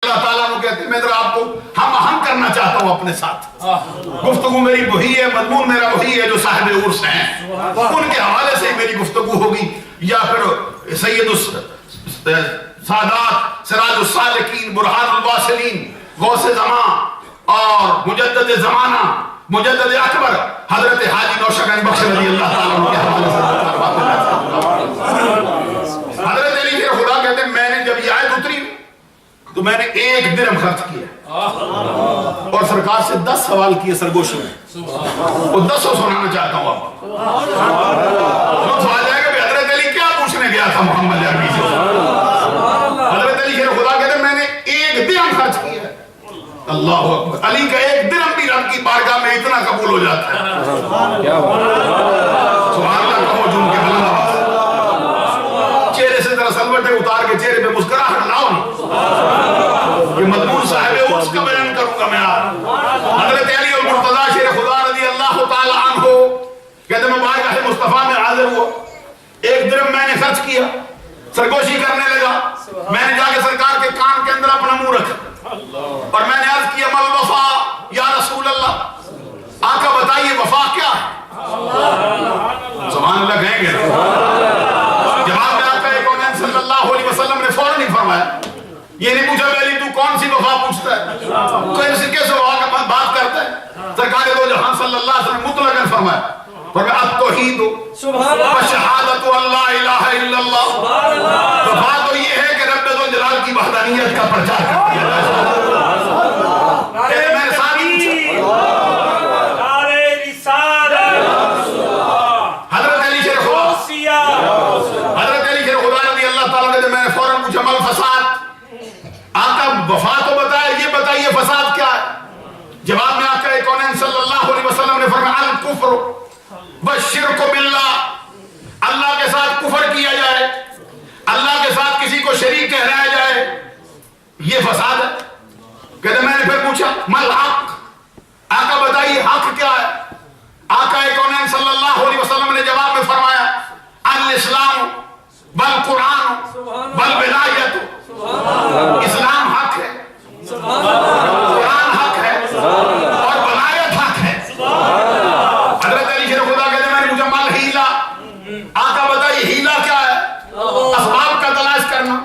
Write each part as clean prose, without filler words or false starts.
اللہ تعالیٰ عنہ کہتے ہیں میں ذرا آپ کو ہم آہنگ کرنا چاہتا ہوں اپنے ساتھ. گفتگو میری وہی ہے, مضمون میرا وہی ہے جو صاحب عرس ہیں, ان کے حوالے سے میری گفتگو ہوگی, یا پھر سید سادات سراج السالکین برہان الواصلین غوث زمان اور مجدد زمانہ مجدد اکبر حضرت حاجی نوشہگنج بخش رضی اللہ تعالیٰ عنہ کے حوالے سے. حضرت علی کے خدا کہتے ہیں میں نے جب یہ آیت اتری تو میں نے 1 درہم خرچ کیا اور سرکار سے 10 سوال کیے سرگوشی میں, وہ 10 سنانا چاہتا ہوں آپ. سوال جائے گا کہ حضرت علی کیا پوچھنے گیا تھا محمد عربی سے. حضرت علی کے خدا کہتے ہیں میں نے 1 درہم خرچ کیا. اللہ اکبر, علی کا 1 درہم بھی رب کی بارگاہ میں اتنا قبول ہو جاتا ہے. سبحان اللہ کہو جن کے بلند آواز, چہرے سے ذرا سلوٹیں اتار کے چہرے پہ مسکراہٹ لاؤ نا. یہ مضمون صاحب عرس کا بیان کروں گا میں آپ. حضرت علی المرتضیٰ شیر خدا رضی اللہ تعالی عنہ کہتے ہیں میں بارگاہ مصطفیٰ میں حاضر ہوا, 1 درہم میں نے خرچ کیا, سرگوشی کرنے لگا. میں نے جا کے سرکار کے کان کے اندر اپنا منہ رکھا اور میں نے عرض کیا مل وفا یا رسول اللہ, آقا بتائیے وفا کیا ہے. سبحان اللہ کہیں گے. جواب میں آقا کونین صلی اللہ علیہ وسلم نے فوراً ہی فرمایا, یہ نہیں پوچھا پہلی تو کون سی وفا پوچھتا ہے, کوئی سے کیسے وفا کا بات کرتا ہے. سرکار دو جہاں صلی اللہ علیہ وسلم مطلقاً فرمایا التوحید وشہادت اللہ الہ الا اللہ. وفا تو یہ ہے کہ رب ذوالجلال کی وحدانیت کا پرچار کر دیا جائے. میں نے ساری حضرت علی شیر خدا رضی اللہ تعالیٰ نے میں نے فوراً پوچھا مل فساد, آقا وفا تو بتائے, یہ بتائیے فساد کیا ہے. جواب میں آقا کونین صلی اللہ علیہ وسلم نے فرمایا الکفر والشرک باللہ, اللہ کے ساتھ کفر کیا جائے, اللہ کے ساتھ کسی کو شریک ٹھہرایا جائے, یہ فساد ہے. کہتے میں نے پھر پوچھا مل حق, آقا بتائیے حق کیا ہے. آقا کونین صلی اللہ علیہ وسلم نے جواب میں فرمایا الاسلام والقرآن والولایت. اسلام حق ہے, قرآن حق ہے اور ولایت حق ہے. حضرت علی شیر خدا کہتے میں نے پوچھا مل ہیلا, آقا بتائیے ہیلا کیا ہے. اسباب کا تلاش کرنا.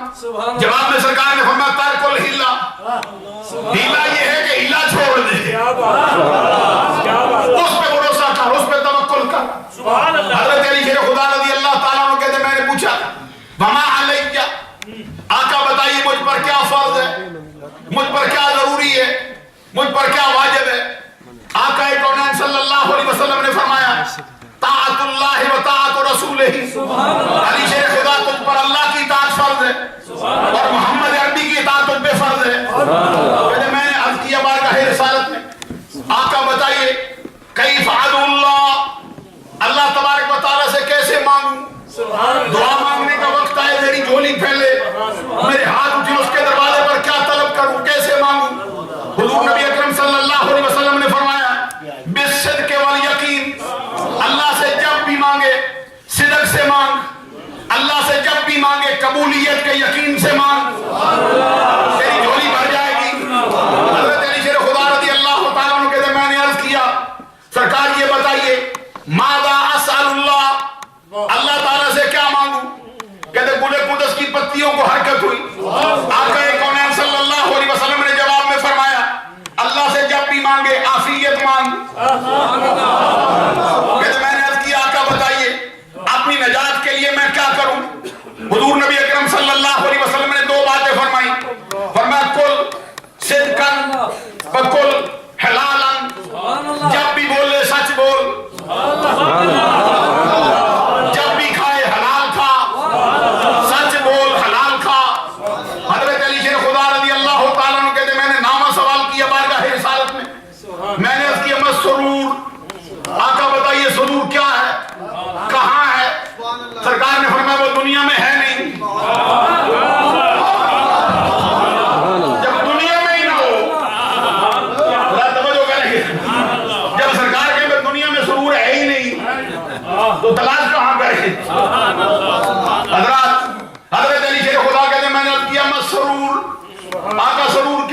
جواب میں سرکار نے فرمایا ترک الہیلا, ہیلا یہ ہے کہ ہیلا چھوڑ دے, اس پہ بھروسہ کر, اس پہ توکل کر. حضرت علی شیر خدا رضی اللہ تعالیٰ عنہ کہتے میں نے پوچھا وما علیہ, آقا بتائیے مجھ پر کیا فرض ہے, مجھ پر کیا ضروری ہے, مجھ پر کیا واجب ہے. آقا کونین صلی اللہ علیہ وسلم نے فرمایا طاعت اللہ و طاعت رسولہ. علی شیر خدا تجھ پر اللہ کی اطاعت فرض ہے اور محمد عربی کی اطاعت تجھ پہ فرض ہے. کہتے میں نے عرض کیا بارگاہ رسالت میں آقا بتائیے کیف ادعو اللہ, اللہ تبارک و تعالیٰ سے کیسے مانگوں. دعا مانگنے کا وقت آئے میری جھولی پھیلے, میرے ہاتھ اٹھے, اس کے دروازے پر کیا طلب کروں, کیسے مانگوں. حضور نبی اکرم صلی اللہ علیہ وسلم نے فرمایا بالصدق والیقین, اللہ سے جب بھی مانگے صدق سے مانگ, اللہ سے جب بھی مانگے قبولیت کے یقین سے مانگ, تیری جھولی بھر جائے گی. حضرت علی شیر خدا رضی اللہ تعالیٰ عنہ کہتے میں نے عرض کیا سرکار یہ بتائیے ماذا اسأل اللہ, اللہ تعالیٰ سے کیا مانگوں. کہتے گل قدس کی پتیوں کو حرکت ہوئی. آقا کونین صلی اللہ علیہ وسلم نے جواب میں فرمایا اللہ سے جب بھی مانگے عافیت مانگ. کہتے میں نے عرض کیا آقا بتائیے اپنی نجات کے لیے میں کیا کروں. حضور نبی اکرم صلی اللہ علیہ وسلم نے 2 باتیں فرمائی. فرمایا کل صدقاً وکل حلالاً, جب بھی بولے سچ بول, جب بھی کھائے حلال کھا, سچ بول حلال کھا. حضرت علی شیر خدا رضی اللہ تعالیٰ عنہ کہتے میں نے نامہ سوال کیا بارگاہ رسالت میں, میں نے عرض کیا میں سرور, آقا بتائیے سرور کیا ہے, کہاں ہے. سرکار نے فرمایا وہ دنیا میں ہے نہیں. جب دنیا میں ہی نہ ہو, توجہ کریں گے, جب سرکار کے دنیا میں سرور ہے ہی نہیں تو تلاش کہاں کرے. حضرت علی شیر خدا کہتے میں نے عرض کیا میں سرور, آقا سرور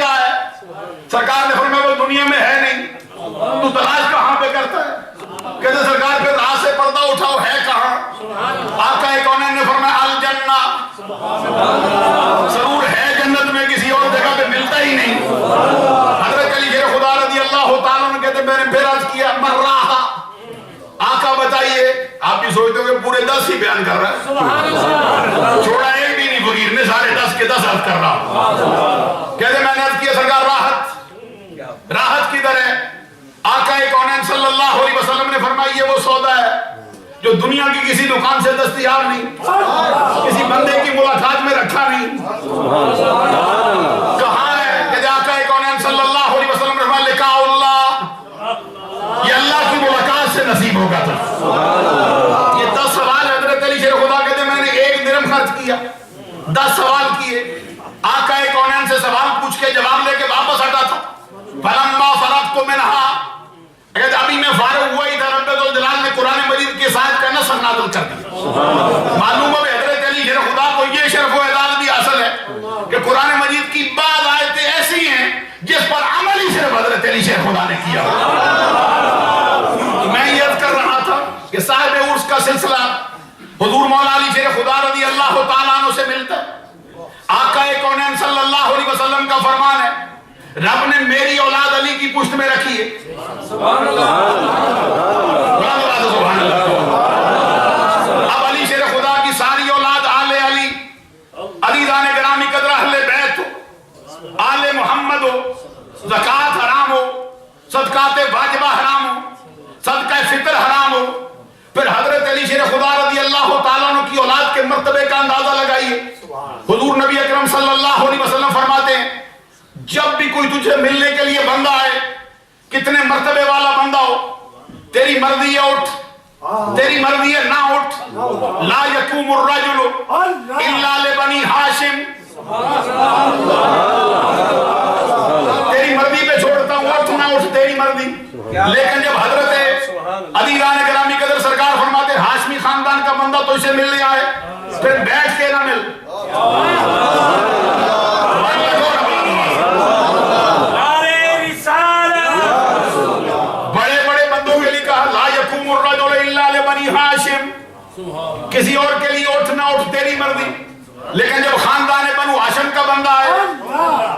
سرکار نے فرمایا وہ دنیا میں ہے نہیں، تو تلاش کہاں پہ کرتا ہے؟ کہتے سرکار پھر راہ سے پردہ اٹھاؤ، ہے کہاں؟ آقا کونین نے فرمایا الجنہ، ضرور ہے جنت میں، کسی اور جگہ پہ ملتا ہی نہیں۔ حضرت علی شیر خدا رضی اللہ تعالیٰ عنہ کہتے میں نے پھر عرض کیا مر رہا، آقا بتائیے۔ آپ بھی سوچتے ہو کہ پورے 10 ہی بیان کر رہا ہے، چھوڑا ایک بھی نہیں، فقیر نے سارے 10 کے 10 عرض کر رہا۔ کہتے میں نے عرض کیا سرکار راحت کدھر ہے؟ آقا کونین صلی اللہ علیہ وسلم نے فرمایا یہ وہ سودا ہے جو دنیا کی کسی دکان سے دستیاب نہیں، کسی بندے کی ملاقات میں رکھا نہیں۔ کہاں ہے؟ کہ آقا کونین صلی اللہ علیہ وسلم نے فرمایا لقاء اللہ، یہ اللہ کی ملاقات سے نصیب ہوگا تھا۔ یہ 10 سوال حضرت علی شیر خدا کہتے ہیں میں نے 1 درہم خرچ کیا، 10 سوال کیے، آقا کونین سے سوال پوچھ کے جواب لے کے واپس ہٹا تھا۔ فلما فرغت منہا، اگر ابھی میں فارغ ہوا ہی تھا، رب ذوالجلال نے قرآن مجید کے ساتھ کا نسخ نازل کر دیا۔ معلوم ہے حضرت علی شیر خدا کو یہ شرف و اعزاز بھی حاصل ہے کہ قرآن مجید کی بعض آیتیں ایسی ہیں جس پر عمل ہی صرف حضرت علی شیر خدا نے کیا۔ میں یہ عرض کر رہا تھا کہ صاحب عرس کا سلسلہ حضور مولا علی شیر خدا رضی اللہ تعالیٰ عنہ سے ملتا ہے۔ آقا کونین صلی اللہ علیہ وسلم کا فرمان ہے رب نے میری اولاد علی کی پشت میں رکھی ہے۔ سبحان اللہ۔ اب علی شیر خدا کی ساری اولاد آل علی، عزیزان گرامی قدر اہل بیت ہو، آل محمد ہو، زکوٰۃ حرام ہو، صدقات واجبہ حرام ہو، صدقہ فطر حرام ہو، پھر حضرت علی شیر خدا رضی اللہ تعالیٰ عنہ کی اولاد کے مرتبے کا اندازہ لگائیے۔ حضور نبی اکرم صلی اللہ علیہ وسلم فرماتے ہیں جب بھی کوئی تجھے ملنے کے لیے بندہ آئے، کتنے مرتبے والا بندہ ہو، تیری مرضی ہے اٹھ، تیری مرضی ہے نہ اٹھ، لا یقوم الرجل الا لبنی ہاشم، تیری مرضی پہ چھوڑتا ہوں، اٹھ نہ اٹھ تیری مرضی۔ لیکن جب حضرت عزیزان گرامی قدر سرکار فرماتے ہاشمی خاندان کا بندہ تو اسے ملنے آئے، پھر بیٹھ کے نہ مل، کسی اور کے لیے اٹھ نہ اٹھ تیری مرضی۔ لیکن جب خاندان بنو ہاشم کا بندہ ہے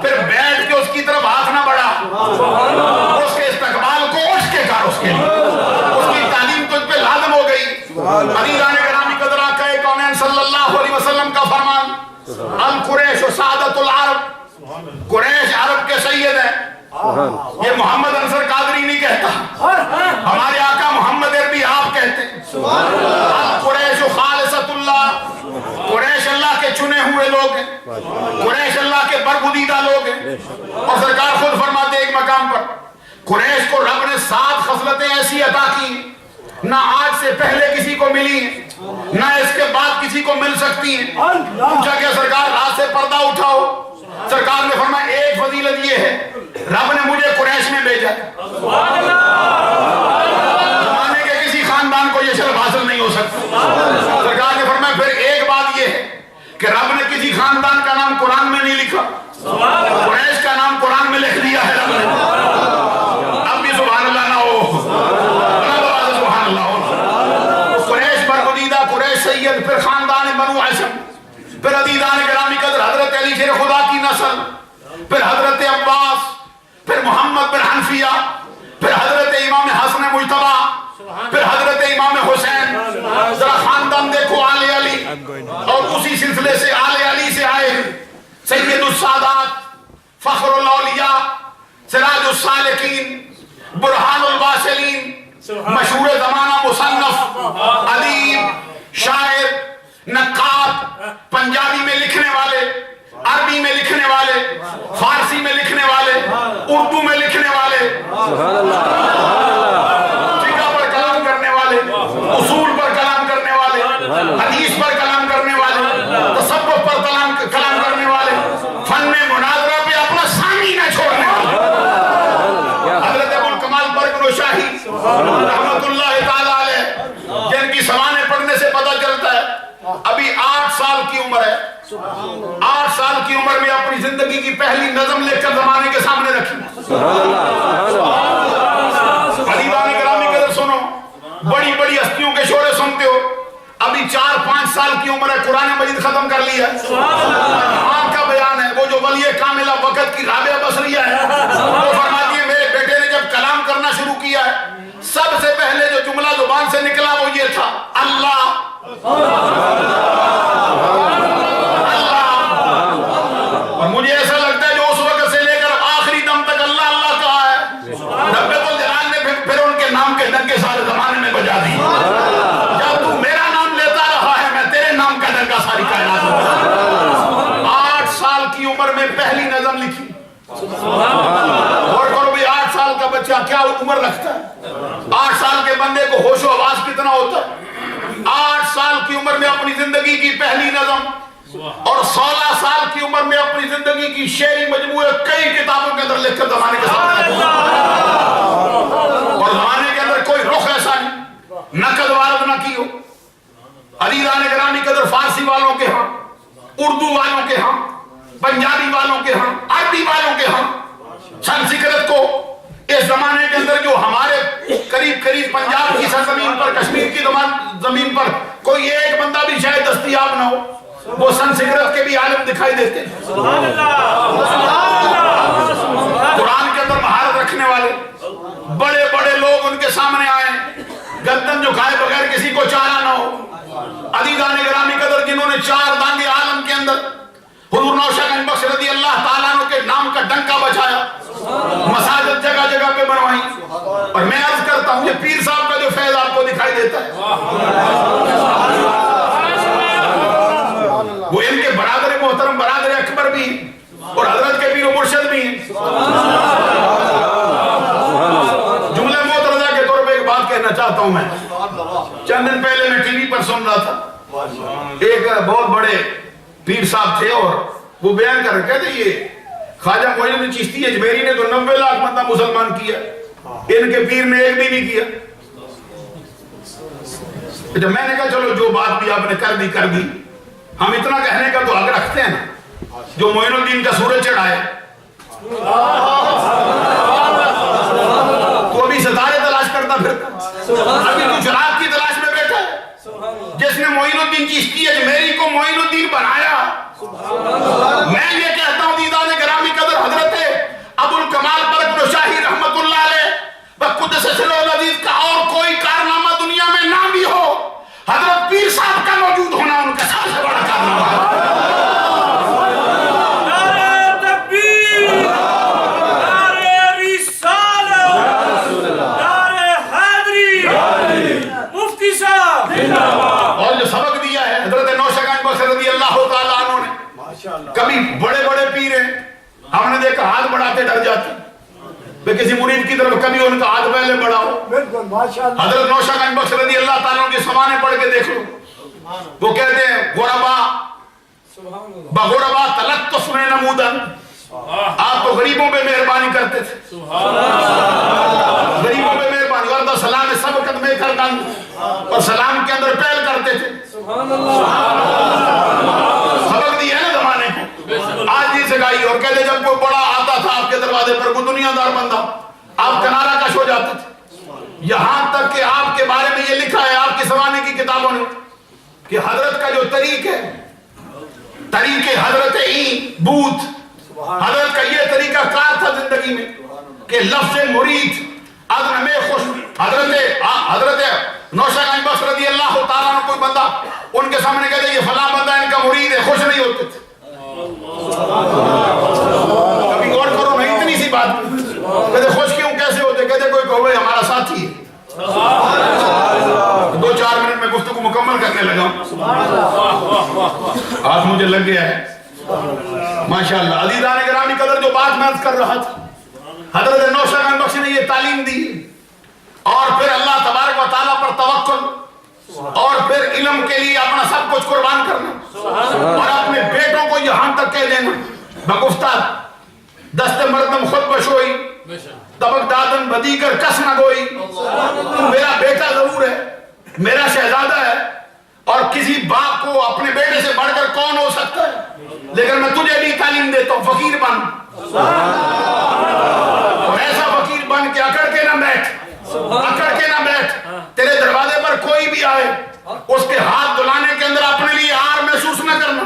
پھر بیٹھ کے اس کی طرف ہاتھ نہ بڑھا، اس کے استقبال کو اٹھ کے کر، اس کے لیے اس کی تعلیم تجھ پہ لازم ہو گئی۔ عزیزان گرامی قدر آقا کونین صلی اللہ علیہ وسلم کا فرمان القریش سعادت العرب، قریش عرب کے سید ہیں۔ یہ محمد انصر قادری نہیں کہتا، ہمارے آقا محمد عربی آپ کہتے ہیں۔ قریش خالصۃ اللہ، قریش اللہ کے چنے ہوئے لوگ ہیں، قریش اللہ کے برگزیدہ لوگ ہیں۔ اور سرکار خود فرماتے ایک مقام پر قریش کو رب نے 7 خصلتیں ایسی عطا کی نہ آج سے پہلے کسی کو ملی ہیں، نہ اس کے بعد کسی کو مل سکتی ہیں۔ پوچھا کہ سرکار رات سے پردہ اٹھاؤ، سرکار نے فرمایا ایک فضیلت یہ ہے رب نے مجھے قریش میں بھیجا۔ زمانے کے کسی خاندان کو یہ شرف حاصل نہیں ہو سکتا۔ سرکار نے فرمایا پھر ایک بات یہ ہے کہ رب نے کسی خاندان کا نام قرآن میں نہیں لکھا، قریش کا نام قرآن میں لکھ دیا ہے رب نے۔ اب بھی سبحان اللہ نہ ہو، سبحان اللہ ہو۔ قریش برگزیدہ، قریش سید، پھر خاندان بنو ہاشم، پھر عزیزان گرامی قدر حضرت علی شیر خدا کی نسل، پھر حضرت عباس، پھر محمد بن حنفیہ، پھر حضرت امام حسن مجتبی، پھر حضرت امام حسین۔ ذرا خاندان دیکھو آل علی، اور اسی سلسلے سے آل علی سے آئے سید السادات، فخر الاولیاء، سراج السالکین، برہان الواصلین، مشہور زمانہ مصنف، ادیب، شاعر، نقاد، پنجابی میں لکھنے والے، عربی میں لکھنے والے، فارسی میں لکھنے والے، اردو میں لکھنے والے، فقہ پر کلام کرنے والے، اصول پر کلام کرنے والے، حدیث پر کلام کرنے والے، تصوف پر کلام کرنے والے، فن مناظرہ پہ اپنا سامی نہ چھوڑنے والے، حضرت ابوالکمال برگن شاہی رحمت اللہ تعالیٰ علیہ، جن کی سوانے پڑھنے سے پتہ چلتا ہے ابھی 8 سال کی عمر ہے، 8 سال کی عمر میں اپنی زندگی کی پہلی نظم لکھ کر زمانے کے سامنے رکھی. عزیزان گرامی قدر سنو, بڑی بڑی ہستیوں کے شعرے سنتے ہو, ابھی 4-5 سال کی عمر ہے, قرآن مجید ختم کر لیا ہے. قرآن کا بیان ہے, وہ جو ولی کاملہ وقت کی رابعہ بصریہ ہے, وہ فرماتی ہے میرے بیٹے نے جب کلام کرنا شروع کیا ہے, سب سے پہلے جو جملہ زبان سے نکلا وہ یہ تھا, اللہ. اور مجھے ایسا لگتا ہے جو اس وقت سے لے کر آخری دم تک اللہ اللہ کہا ہے, رب الجلال نے پھر ان کے نام کے ڈنکے سارے زمانے میں بجا دی. جب تو میرا نام لیتا رہا ہے, میں تیرے نام کا ڈنکا ساری کائنات میں بجا دی. 8 سال کی عمر میں پہلی نظم لکھی. اور کرو بھی 8 سال کا بچہ کیا عمر رکھتا ہے, 8 سال کے بندے کو ہوش و آواز کتنا ہوتا ہے. 8 سال کی عمر میں اپنی زندگی کی پہلی نظم, اور 16 سال کی عمر میں اپنی زندگی کی شعری مجموعے کئی کتابوں کے اندر لکھ کر زمانے کے سامنے, اور زمانے کے اندر کوئی رخ ایسا نہیں نقد وارد نہ کی ہو. عزیزان گرامی قدر فارسی والوں کے ہاں, اردو والوں کے ہاں, پنجابی والوں کے ہاں, عربی والوں کے ہاں, سنسکرت کو اس زمانے کے اندر جو ہمارے قریب پنجاب کی سرزمین پر, کشمیر کی زمین پر کوئی ایک بندہ بھی شاید دستیاب نہ ہو, وہ سنسکرت کے بھی عالم دکھائی دیتے ہیں. قرآن کے اندر مہارت رکھنے والے بڑے بڑے لوگ ان کے سامنے آئے, گردن جھکائے بغیر کسی کو چارہ نہ ہو. عزیزان گرامی قدر جنہوں نے 4 دانگے عالم کے اندر حضور نوشہگنج بخش رضی اللہ تعالیٰ عنہ کے نام کا ڈنکا بچایا, مساجد جگہ جگہ پہ بنوائی. اور میں عرض کرتا ہوں یہ پیر صاحب کا جو فیض آپ کو دکھائی دیتا ہے, وہ ان کے برادر محترم برادر اکبر بھی اور حضرت کے پیر و مرشد بھی ہیں. جملہ معترضہ کے طور پہ ایک بات کہنا چاہتا ہوں میں. چند دن پہلے میں ٹی وی پر سن رہا تھا, ایک بہت بڑے پیر صاحب تھے اور وہ بیان کر رہے, کہتے یہ خواجہ معین الدین چشتی اجمیری نے تو 90 لاکھ بندہ مسلمان کیا, ان کے پیر نے ایک بھی نہیں کیا. جب میں نے کہا چلو جو بات بھی آپ نے کر دی, ہم اتنا کہنے کا تو حق رکھتے ہیں نا, جو معین الدین کا سورج چڑھائے تو ابھی ستارے تلاش کرتا پھرتا, ابھی تو چراغ کی تلاش میں بیٹھا ہے. جس نے معین الدین چشتی اجمیری کو معین الدین بنایا, میں یہ کہتا ہوں عزیزان گرامی قدر حضرت ابو الکمال برکت شاہی رحمت اللہ علیہ بقدس سرہ العزیز کا اور کوئی کارنامہ دنیا میں نہ بھی ہو, حضرت پیر صاحب کا موجود ہونا ان کا سب سے بڑا کارنامہ ہے. نعرہ تکبیر, نعرہ رسالت, نعرہ حیدری, مفتی صاحب. اور جو سبق دیا ہے حضرت نوشہگنج بخش رضی اللہ تعالیٰ عنہ نے, کبھی بڑے بڑے پیر ہیں, ہم نے دیکھا ہاتھ بڑھاتے ڈر جاتے, میں کسی مرید کی طرف کبھی ان کا ہاتھ پہلے بڑھاؤ. حضرت نوشہگنج بخش رضی اللہ تعالیٰ کی سمانے پڑھ کے دیکھ لو, وہ کہتے ہیں غربا بغربا تلطف میں نمودن, آپ تو غریبوں پہ مہربانی کرتے تھے, غریبوں پہ مہربانی, ورنہ سلام سبقت میں کردن, اور سلام کے اندر پہل کرتے تھے. سبق دیا ہے نا زمانے کو, آج جی سکھائی. اور کہتے جب کوئی بڑا آتا تھا آپ کے دروازے پر, کوئی دنیا دار بندہ, آپ کنارہ کش ہو جاتے تھے. یہاں تک کہ آپ کے بارے میں یہ لکھا ہے آپ کے زمانے کی کتابوں نے کہ حضرت کا جو طریق ہے, طریق حضرت بوت, حضرت کا یہ طریقہ کار تھا زندگی میں کہ لفظ مرید ادن میں خوش. حضرت نوشہگنج بخش رضی اللہ تعالیٰ عنہ کوئی بندہ ان کے سامنے کہتے یہ فلاں بندہ ان کا مرید ہے, خوش نہیں ہوتے تھے. کبھی غور کرو نہیں, اتنی سی بات, کہتے خوش کیوں کیسے ہوتے, کہتے کوئی کہو ہمارا ساتھی ہے. 2-4 منٹ میں گفتگو مکمل کرنے لگا, آج مجھے لگ گیا ہے ماشاءاللہ. عزیزان گرامی قدر جو بات میں عرض کر رہا تھا, حضرت نوشہگنج بخش نے یہ تعلیم دی, اور پھر اللہ تبارک و تعالیٰ پر توکل, اور پھر علم کے لیے اپنا سب کچھ قربان کرنا, اور اپنے بیٹوں کو یہاں تک کہہ دینا بگفتہ دست مردم خود بشوئی طبق دادن بدی کر کس نہ گوئی, تو میرا بیٹا ضرور ہے, میرا شہزادہ ہے, اور کسی باپ کو اپنے بیٹے سے بڑھ کر کون ہو سکتا ہے؟ لیکن میں تجھے بھی تعلیم دیتا ہوں، فقیر بن، اور ایسا فقیر بن کہ اکڑ کے نہ بیٹھ، اکڑ کے نہ بیٹھ۔ تیرے دروازے پر کوئی بھی آئے اس کے ہاتھ دلانے کے اندر اپنے لیے آر محسوس نہ کرنا،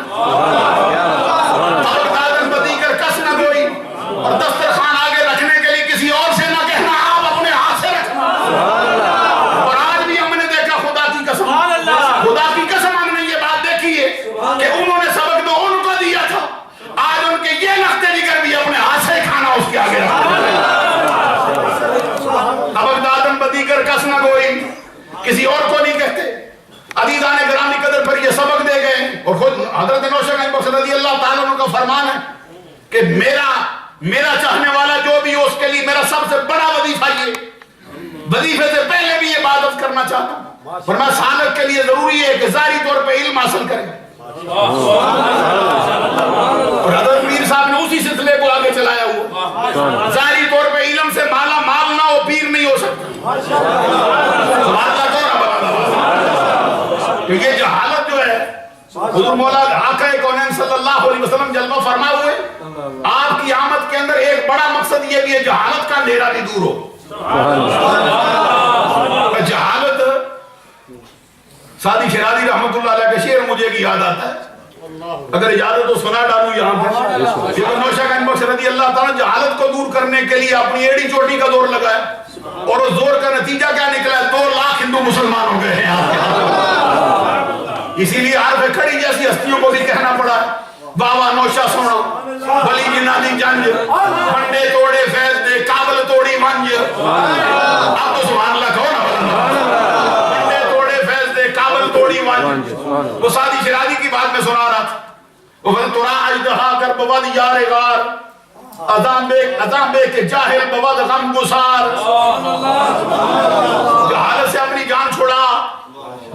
دادن بدی کر کس نہ گوئی، اور دسترخوان آگے رکھنے کے لیے کسی اور سے نہ کہنا، آپ اپنے ہاتھ سے رکھنا۔ اور آج بھی ہم نے دیکھا، خدا کی قسم، خدا کی قسم ہم نے یہ بات دیکھی ہے کہ انہوں نے سبق تو ان کو دیا تھا، آج ان کے یہ نقطے جگر بھی اپنے ہاتھ سے کھانا اس کے آگے رکھنا۔ سبق دادن بدی کر کس نہ گوئی، کسی اور کو نہیں کہتے۔ عزیزان گرامی قدر پر یہ سبق دے گئے، اور خود حضرت نوشہگنج بخش رضی اللہ تعالیٰ عنہ کا فرمان ہے کہ میرا چاہنے والا جو بھی ہو اس کے لیے میرا سب سے بڑا وظیفہ یہ، وظیفے سے پہلے بھی یہ بات کرنا چاہتا ہوں، فرمایا سالک کے لیے ضروری ہے کہ ظاہری طور پہ علم حاصل کریں، اور حضرت پیر صاحب نے اسی سلسلے کو آگے چلایا ہوا، ظاہری طور پہ علم سے مالا مال نہ ہو پیر نہیں ہو سکتا۔ یہ جہالت جو ہے، حضور مولا آقا کونین صلی اللہ علیہ وسلم جلوہ فرما ہوئے، آپ کی آمد کے اندر ایک بڑا مقصد یہ بھی ہے جہالت کا اندھیرا بھی دور ہو۔ جہالت، سعدی شیرازی رحمت اللہ علیہ کے شعر مجھے کی یاد آتا ہے، اگر اجازت تو سنا ڈالوں یہاں پہ۔ نوشہگنج بخش رضی اللہ تعالیٰ جہالت کو دور کرنے کے لیے اپنی ایڑی چوٹی کا دور لگایا، اور اس دور کا نتیجہ کیا نکلا؟ 2 لاکھ ہندو مسلمان ہو گئے ہیں آپ کے ہاتھ۔ اسی لیے عارف کھڑی جیسی ہستیوں کو بھی کہنا پڑا، بابا نوشہ سونا، ولی جنادی جنج، منڈے توڑے فیض دے، کابل توڑی منج۔ آپ تو سبحان اللہ کہو نا، منڈے توڑے فیض دے، کابل توڑی منج۔ وہ سعدی شیرازی کی بات میں سنا رہا تھا، وہ ترا اجدہا کر بود یار غار، ازام بے کے جاہل بود غم گسار۔ جہالت سے اپنی جان چھوڑا،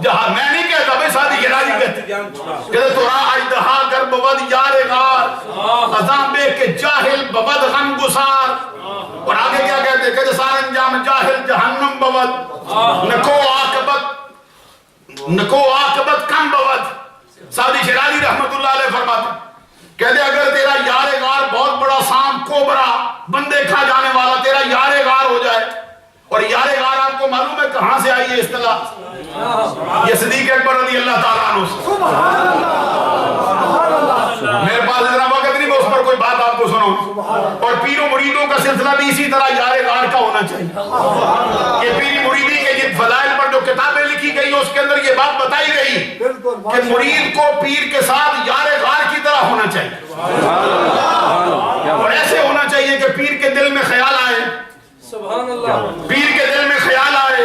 میں نہیں کہتا بھائی، سعدی شیرازی کہتے کہتے ترا اجدہا کر بود یار غار، ازام بے کے جاہل بود غم گسار۔ اور آگے کیا کہتے کہتے سار انجام جاہل جہنم بود، نکو عاقبت کم بود۔ سعدی شیرازی رحمت اللہ علیہ فرماتے کہتے اگر تیرا یار غار بہت بڑا سام کوبرا بندے کھا جانے والا تیرا یار غار ہو جائے، اور یار غار آپ کو معلوم ہے کہاں سے آئی ہے اصطلاح؟ یہ صدیق اکبر رضی اللہ تعالیٰ عنہ سے۔ میرے پاس اتنا وقت نہیں میں اس پر کوئی بات آپ کو سناؤں، اور پیر و مریدوں کا سلسلہ بھی اسی طرح یار غار کا ہونا چاہیے۔ یہ پیری مریدی کے یہ فضائل پر جو کتابیں لکھی گئی اس کے اندر یہ بات بتائی گئی کہ مرید کو پیر کے ساتھ یار غار کی طرح ہونا چاہیے، اور ایسے ہونا چاہیے کہ پیر کے دل میں خیال آئے، پیر کے دل میں خیال آئے،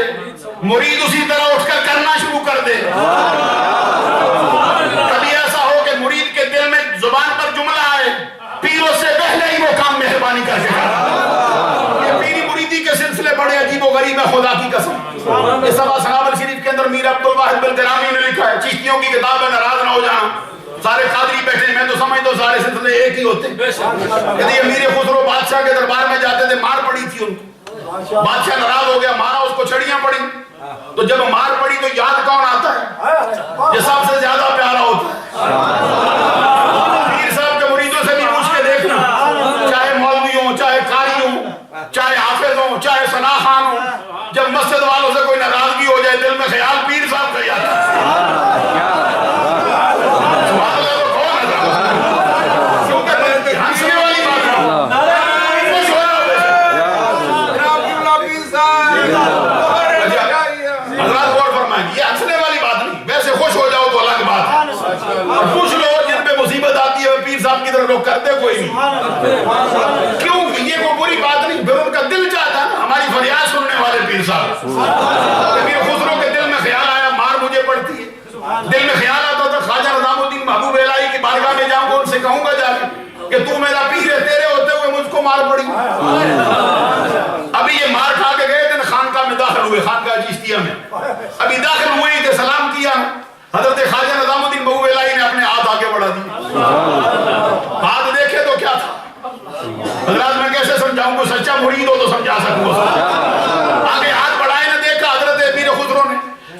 مرید اسی طرح اٹھ کر کرنا شروع کر دے۔ کبھی ایسا ہو کہ مرید کے دل میں زبان پر جملہ آئے، پیر اس سے پہلے ہی وہ کام مہربانی کر کے کرتا۔ یہ پیری مریدی کے سلسلے بڑے عجیب و غریب ہے، خدا کی قسم۔ یہ سبا سنابل شریف کے اندر میر عبدالواحد بلگرامی نے لکھا ہے، چشتیوں کی کتاب ہے، ناراض نہ ہو جانا، سارے قادری بیٹھے، میں تو سمجھتا ہوں سارے سلسلے ایک ہی ہوتے ہیں۔ یعنی امیر خسرو بادشاہ کے دربار میں جاتے تھے، مار پڑی تھی ان کو، بادشاہ ناراض ہو گیا، مارا، اس کو چھڑیاں پڑی، تو جب مار پڑی تو یاد کون آتا ہے؟ یہ سب سے زیادہ پیارا ہوتا ہے۔ پیر صاحب کے مریدوں سے بھی پوچھ کے دیکھنا، چاہے مولوی ہوں، چاہے قاری ہوں، چاہے حافظ ہوں، چاہے ثنا خان ہوں، جب مسجد والوں سے کوئی ناراضگی ہو جائے دل میں خیال پیر صاحب کا آتا ہے۔ ہنسنے والی بات ہے، حضرات غور فرمائیں، یہ ہنسنے والی بات نہیں، ویسے خوش ہو جاؤ تو الگ بات ہے، اور کچھ لوگ جن پہ مصیبت آتی ہے پیر صاحب کی طرف لوگ کرتے کوئی نہیں، کیوں؟ یہ کوئی بری بات نہیں، پھر ان کا دل چاہتا ہے ہماری فریاد سننے والے پیر صاحب۔ پیر خسرو کے دل میں خیال آیا، مار مجھے پڑتی ہے، دل میں خیال آتا تھا خواجہ نظام الدین محبوب الہی کی بارگاہ میں جاؤں گا، ان سے کہوں گا جا کے کہ تو میرا پیر ہے، تیرے ہوتے ہوئے مجھ کو مار پڑی۔ ابھی یہ مار کھا کے گئے تھے، خانقاہ میں داخل ہوئے، خانقاہ چشتیہ میں ابھی داخل ہوئے تھے، سلام کیا، حضرت خواجہ نظام الدین محبوب الہی نے اپنے ہاتھ آگے بڑھا دی، ہاتھ دیکھے تو کیا تھا؟ حضرات میں کیسے سمجھاؤں گا، سچا مرید ہو تو سمجھا سکوں گا۔ آگے ہاتھ بڑھائے نے دیکھا حضرت امیر خسرو نے